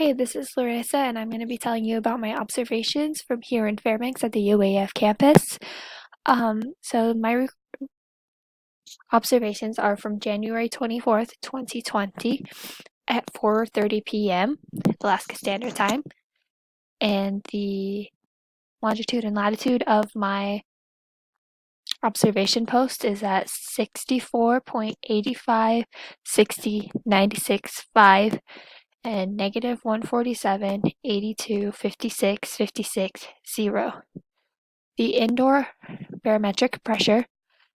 Hey, this is Larissa, and I'm going to be telling you about my observations from here in Fairbanks at the UAF campus. My observations are from January 24th, 2020 at 4:30 p.m. Alaska Standard Time, and the longitude and latitude of my observation post is at 64.85, 60, 96.5, and negative 147, 82, 56, 56, 0. The indoor barometric pressure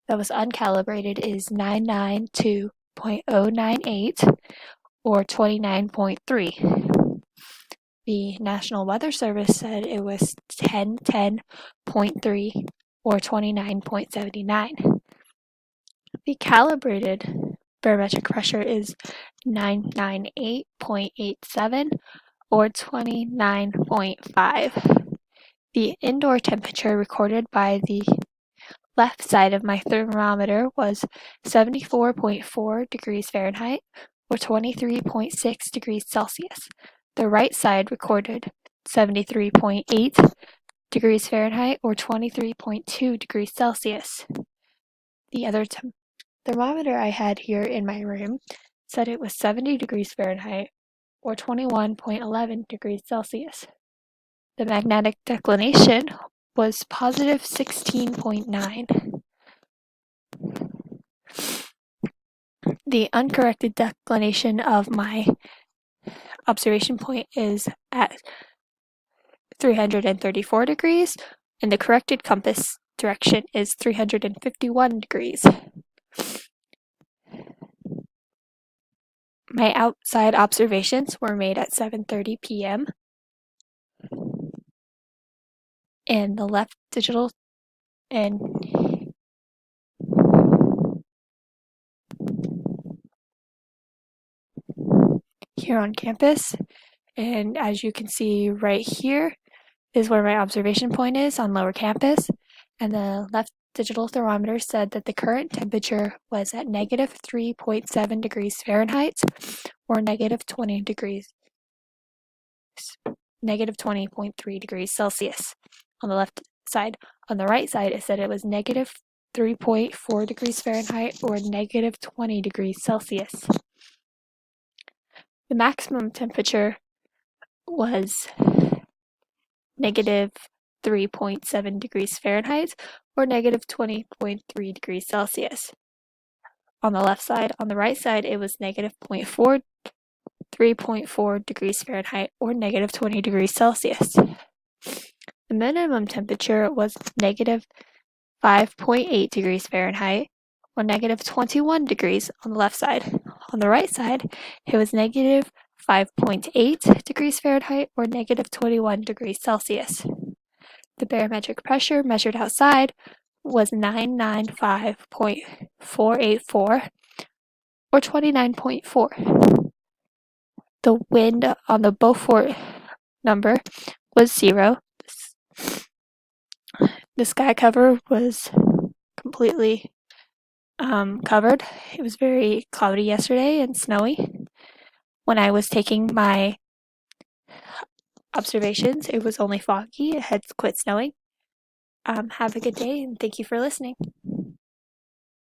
that was uncalibrated is 992.098 or 29.3. The National Weather Service said it was 1010.3 or 29.79. The calibrated barometric pressure is 998.87 or 29.5. The indoor temperature recorded by the left side of my thermometer was 74.4 degrees Fahrenheit or 23.6 degrees Celsius. The right side recorded 73.8 degrees Fahrenheit or 23.2 degrees Celsius. The other thermometer I had here in my room said it was 70 degrees Fahrenheit or 21.11 degrees Celsius. The magnetic declination was positive 16.9. The uncorrected declination of my observation point is at 334 degrees, and the corrected compass direction is 351 degrees. My outside observations were made at 7:30 p.m. and the left digital and here on campus. And as you can see right here is where my observation point is on lower campus. And the left digital thermometer said that the current temperature was at negative 3.7 degrees Fahrenheit or negative 20.3 degrees Celsius on the left side. On the right side, it said it was negative 3.4 degrees Fahrenheit or negative 20 degrees Celsius. The maximum temperature was negative 3.7 degrees Fahrenheit or negative 20.3 degrees Celsius. On the left side, on the right side, it was negative 3.4 degrees Fahrenheit or negative 20 degrees Celsius. The minimum temperature was negative 5.8 degrees Fahrenheit or negative 21 degrees on the left side. On the right side, it was negative 5.8 degrees Fahrenheit or negative 21 degrees Celsius. The barometric pressure measured outside was 995.484 or 29.4. The wind on the Beaufort number was 0. The sky cover was completely covered. It was very cloudy yesterday and snowy. When I was taking my observations, it was only foggy. It had quit snowing. Have a good day, and thank you for listening.